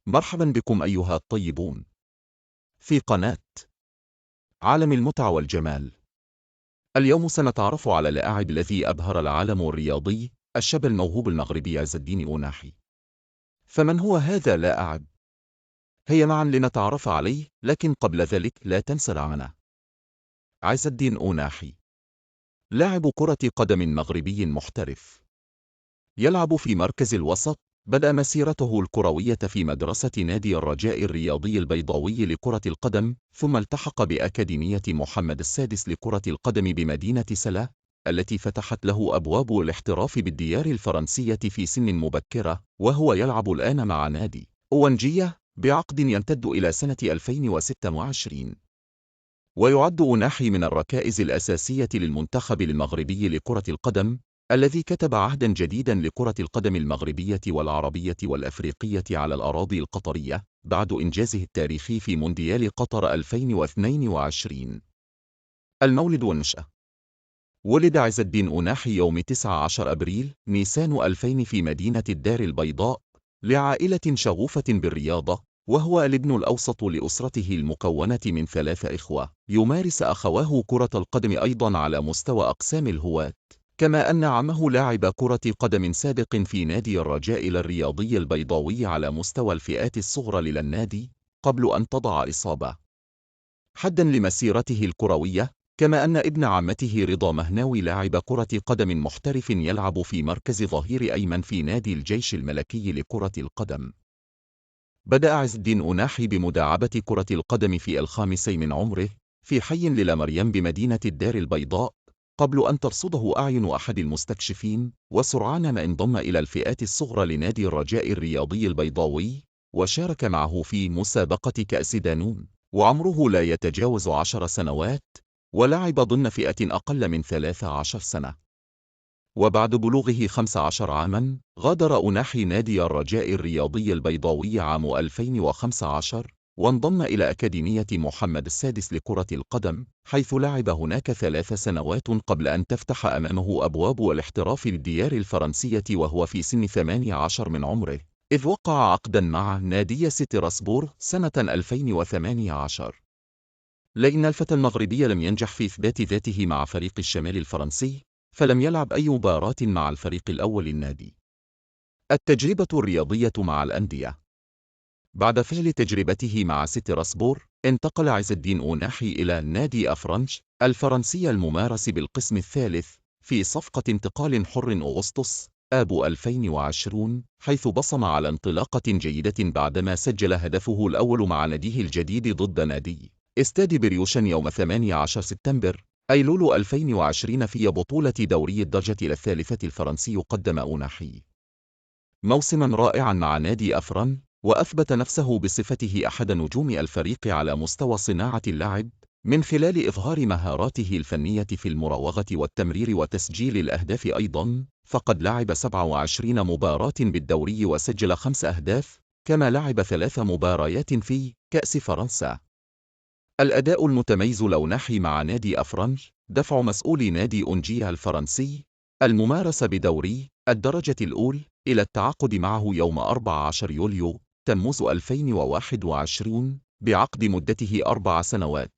مرحبا بكم أيها الطيبون في قناة عالم المتعة والجمال. اليوم سنتعرف على اللاعب الذي أبهر العالم الرياضي، الشاب الموهوب المغربي عز الدين أوناحي. فمن هو هذا اللاعب؟ هيا معا لنتعرف عليه، لكن قبل ذلك لا تنسى العنى. عز الدين أوناحي لاعب كرة قدم مغربي محترف، يلعب في مركز الوسط. بدأ مسيرته الكروية في مدرسة نادي الرجاء الرياضي البيضاوي لكرة القدم، ثم التحق بأكاديمية محمد السادس لكرة القدم بمدينة سلا، التي فتحت له أبواب الاحتراف بالديار الفرنسية في سن مبكرة، وهو يلعب الآن مع نادي أونجية بعقد يمتد إلى سنة 2026. ويعد أوناحي من الركائز الأساسية للمنتخب المغربي لكرة القدم، الذي كتب عهدا جديدا لكرة القدم المغربية والعربية والأفريقية على الأراضي القطرية بعد إنجازه التاريخي في مونديال قطر 2022. المولد والنشأة: ولد عز الدين أوناحي يوم 19 أبريل نيسان 2000 في مدينة الدار البيضاء، لعائلة شغوفة بالرياضة، وهو الابن الأوسط لأسرته المكونة من 3 إخوة. يمارس أخواه كرة القدم أيضا على مستوى أقسام الهواة، كما أن عمه لاعب كرة قدم سابق في نادي الرجاء الرياضي البيضاوي على مستوى الفئات الصغرى للنادي، قبل أن تضع إصابة حدا لمسيرته الكروية. كما أن ابن عمته رضا مهناوي لاعب كرة قدم محترف يلعب في مركز ظهير أيمن في نادي الجيش الملكي لكرة القدم. بدأ عز الدين أوناحي بمداعبة كرة القدم في ال5 من عمره في حي للا مريم بمدينة الدار البيضاء، قبل أن ترصده أعين أحد المستكشفين، وسرعان ما انضم إلى الفئات الصغرى لنادي الرجاء الرياضي البيضاوي، وشارك معه في مسابقة كأس دانون، وعمره لا يتجاوز 10 سنوات، ولعب ضمن فئة أقل من 13 سنة. وبعد بلوغه 15 عاماً، غادر أوناحي نادي الرجاء الرياضي البيضاوي عام 2015، وانضم إلى أكاديمية محمد السادس لكرة القدم، حيث لعب هناك 3 سنوات قبل أن تفتح أمامه أبواب الاحتراف بالديار الفرنسية وهو في سن 18 من عمره، إذ وقع عقداً مع نادي ستراسبور سنة 2018. لكن الفتى المغربي لم ينجح في إثبات ذاته مع فريق الشمال الفرنسي، فلم يلعب أي مباراة مع الفريق الأول النادي. التجربة الرياضية مع الأندية: بعد فشل تجربته مع ستراسبور، انتقل عز الدين أوناحي إلى نادي أفرنش الفرنسي الممارس بالقسم الثالث في صفقة انتقال حر أغسطس آب 2020، حيث بصم على انطلاقة جيدة بعدما سجل هدفه الأول مع ناديه الجديد ضد نادي استاد بريوشن يوم 18 سبتمبر أيلول 2020 في بطولة دوري الدرجة الثالثة الفرنسي. قدم أوناحي موسما رائعا مع نادي أفرن، وأثبت نفسه بصفته أحد نجوم الفريق على مستوى صناعة اللعب، من خلال إظهار مهاراته الفنية في المراوغة والتمرير وتسجيل الأهداف. أيضا فقد لعب 27 مباراة بالدوري وسجل 5 أهداف، كما لعب 3 مباريات في كأس فرنسا. الأداء المتميز لأوناحي مع نادي أفرنش دفع مسؤولي نادي أونجيا الفرنسي الممارس بدوري الدرجة الأولى إلى التعاقد معه يوم 14 يوليو تموز 2021 بعقد مدته 4 سنوات.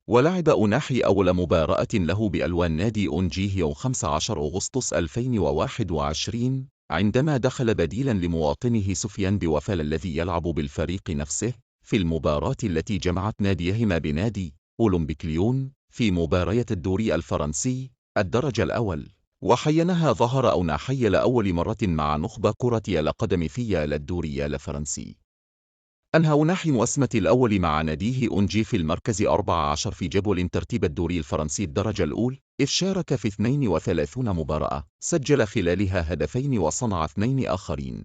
ولعب أوناحي أول مباراة له بألوان نادي أونجيه يوم 15 أغسطس 2021، عندما دخل بديلا لمواطنه سفيان بوفال الذي يلعب بالفريق نفسه في المباراة التي جمعت ناديهما بنادي أولمبيك ليون في مباريات الدوري الفرنسي الدرجة الأول. وحينها ظهر أوناحي لأول مرة مع نخبة كرة القدم في الدوري الفرنسي. أنهى أوناحي موسمه الأول مع ناديه أونجي في المركز 14 في جدول ترتيب الدوري الفرنسي الدرجة الأولى، إذ شارك في 32 مباراة، سجل خلالها هدفين وصنع 2 آخرين.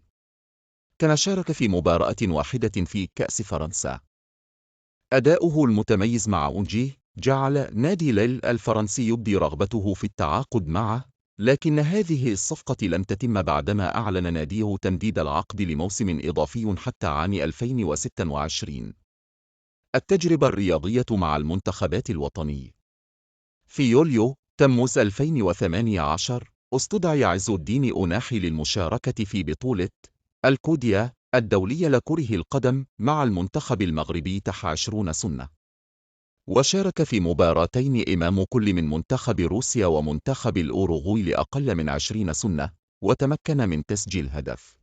كان شارك في مباراة واحدة في كأس فرنسا. أداؤه المتميز مع أونجي جعل نادي ليل الفرنسي يبدي رغبته في التعاقد معه، لكن هذه الصفقة لم تتم بعدما أعلن ناديه تمديد العقد لموسم إضافي حتى عام 2026. التجربة الرياضية مع المنتخبات الوطنية: في يوليو تموز 2018 استدعي عز الدين أوناحي للمشاركة في بطولة الكوديا الدولي لكرة القدم مع المنتخب المغربي تحت 20 سنة. وشارك في مباراتين أمام كل من منتخب روسيا ومنتخب الأوروغواي لأقل من 20 سنة، وتمكن من تسجيل هدف.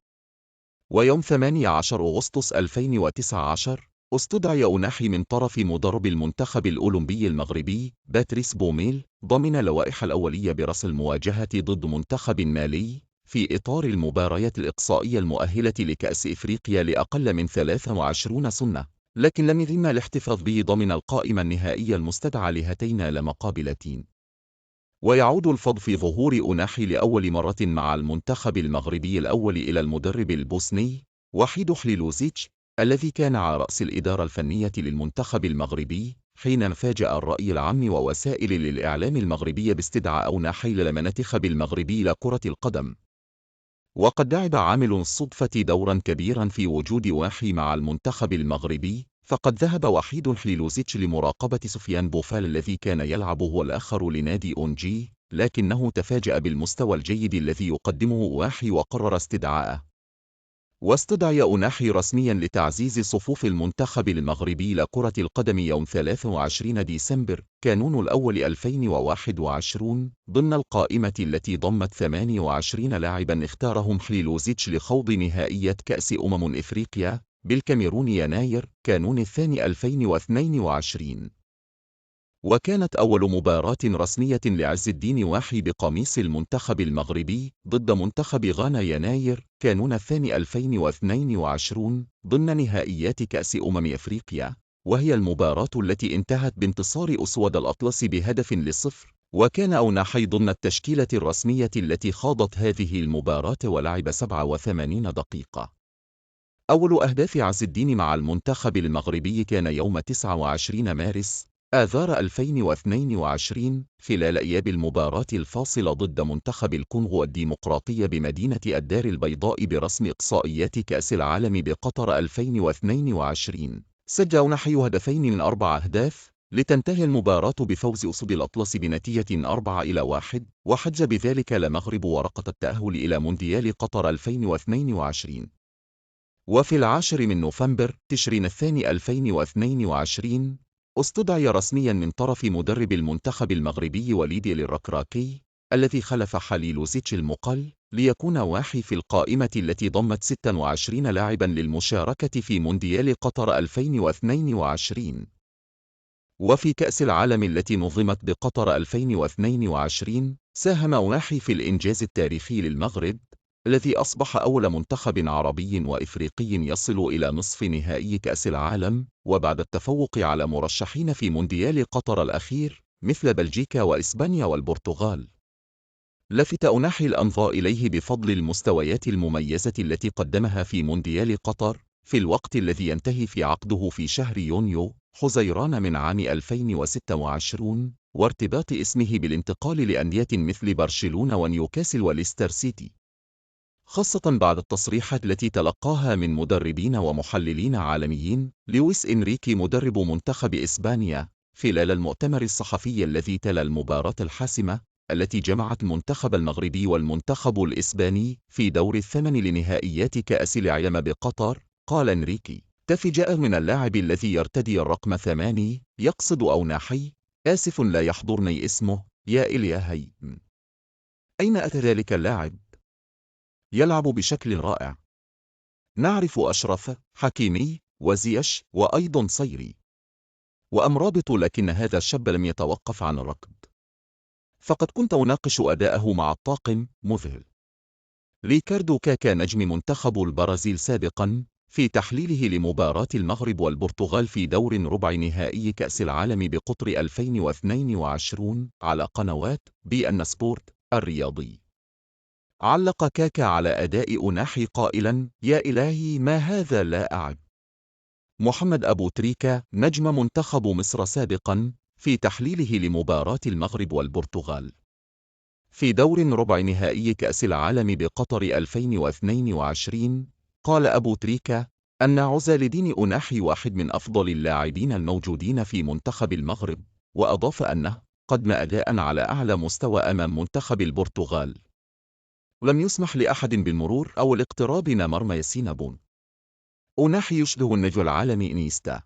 ويوم 18 أغسطس 2019 استدعي أوناحي من طرف مدرب المنتخب الأولمبي المغربي باتريس بوميل ضمن اللوائح الأولية برأس المواجهة ضد منتخب مالي في إطار المباريات الإقصائية المؤهلة لكأس إفريقيا لأقل من 23 سنة، لكن لم يتم الاحتفاظ به ضمن القائمة النهائية المستدعى لهاتين المقابلتين. ويعود الفضل في ظهور أوناحي لأول مرة مع المنتخب المغربي الأول إلى المدرب البوسني وحيد حليلوزيتش الذي كان على رأس الإدارة الفنية للمنتخب المغربي، حين فاجأ الرأي العام ووسائل الإعلام المغربية باستدعاء أوناحي للمنتخب المغربي لكرة القدم. وقد لعب عامل الصدفة دورا كبيرا في وجود أوناحي مع المنتخب المغربي، فقد ذهب وحيد حليلوزيتش لمراقبة سفيان بوفال الذي كان يلعب هو الآخر لنادي أونجي، لكنه تفاجأ بالمستوى الجيد الذي يقدمه أوناحي وقرر استدعاءه. واستدعي أوناحي رسميا لتعزيز صفوف المنتخب المغربي لكرة القدم يوم 23 ديسمبر كانون الأول 2021 ضمن القائمة التي ضمت 28 لاعبا اختارهم حليلوزيتش لخوض نهائيات كأس إفريقيا بالكاميرون يناير كانون الثاني 2022. وكانت أول مباراة رسمية لعز الدين واحي بقميص المنتخب المغربي ضد منتخب غانا يناير كانون الثاني 2022 ضمن نهائيات كأس أفريقيا، وهي المباراة التي انتهت بانتصار أسود الأطلس ب1-0. وكان أوناحي ضمن التشكيلة الرسمية التي خاضت هذه المباراة ولعب 87 دقيقة. أول أهداف عز الدين مع المنتخب المغربي كان يوم 29 مارس آذار 2022 خلال إياب المباراة الفاصلة ضد منتخب الكونغو الديمقراطية بمدينة الدار البيضاء برسم إقصائيات كأس العالم بقطر 2022. سجل أوناحي هدفين من 4 أهداف لتنتهي المباراة بفوز أسود الأطلس بنتيجة 4-1، وحج بذلك المغرب ورقة التأهل إلى مونديال قطر 2022. وفي 10 نوفمبر تشرين الثاني 2022 استدعي رسميا من طرف مدرب المنتخب المغربي وليد الركراكي الذي خلف حليلوزيتش المقل ليكون واحي في القائمة التي ضمت 26 لاعبا للمشاركة في مونديال قطر 2022. وفي كأس العالم التي نظمت بقطر 2022 ساهم واحي في الإنجاز التاريخي للمغرب الذي أصبح أول منتخب عربي وإفريقي يصل إلى نصف نهائي كأس العالم، وبعد التفوق على مرشحين في مونديال قطر الأخير مثل بلجيكا وإسبانيا والبرتغال. لفت أوناحي الأنظار إليه بفضل المستويات المميزة التي قدمها في مونديال قطر في الوقت الذي ينتهي في عقده في شهر يونيو حزيران من عام 2026، وارتباط اسمه بالانتقال لأندية مثل برشلونة ونيوكاسل وليستر سيتي، خاصة بعد التصريحات التي تلقاها من مدربين ومحللين عالميين. لويس إنريكي مدرب منتخب إسبانيا خلال المؤتمر الصحفي الذي تلا المباراة الحاسمة التي جمعت المنتخب المغربي والمنتخب الإسباني في دور الثمن لنهائيات كأس العالم بقطر، قال إنريكي: تفاجأ من اللاعب الذي يرتدي الرقم 8، يقصد أوناحي، آسف لا يحضرني اسمه، يا إلهي، أين أتى ذلك اللاعب؟ يلعب بشكل رائع. نعرف أشرف، حكيمي، وزيش، وأيضا صيري وأمرابط، لكن هذا الشاب لم يتوقف عن الركض. فقد كنت أناقش أداءه مع الطاقم، مذهل. ريكاردو كاكا نجم منتخب البرازيل سابقا في تحليله لمباراة المغرب والبرتغال في دور ربع نهائي كأس العالم بقطر 2022 على قنوات BN سبورت الرياضي، علق كاكا على أداء أوناحي قائلا: يا إلهي ما هذا لاعب. محمد أبو تريكة نجم منتخب مصر سابقا في تحليله لمباراة المغرب والبرتغال في دور ربع نهائي كأس العالم بقطر 2022، قال أبو تريكة أن عزال الدين أوناحي واحد من أفضل اللاعبين الموجودين في منتخب المغرب، وأضاف أنه قدم أداء على أعلى مستوى أمام منتخب البرتغال. لم يسمح لأحد بالمرور أو الاقتراب من مرمى ياسين بون. أوناحي يشبه النجم العالمي إنيستا.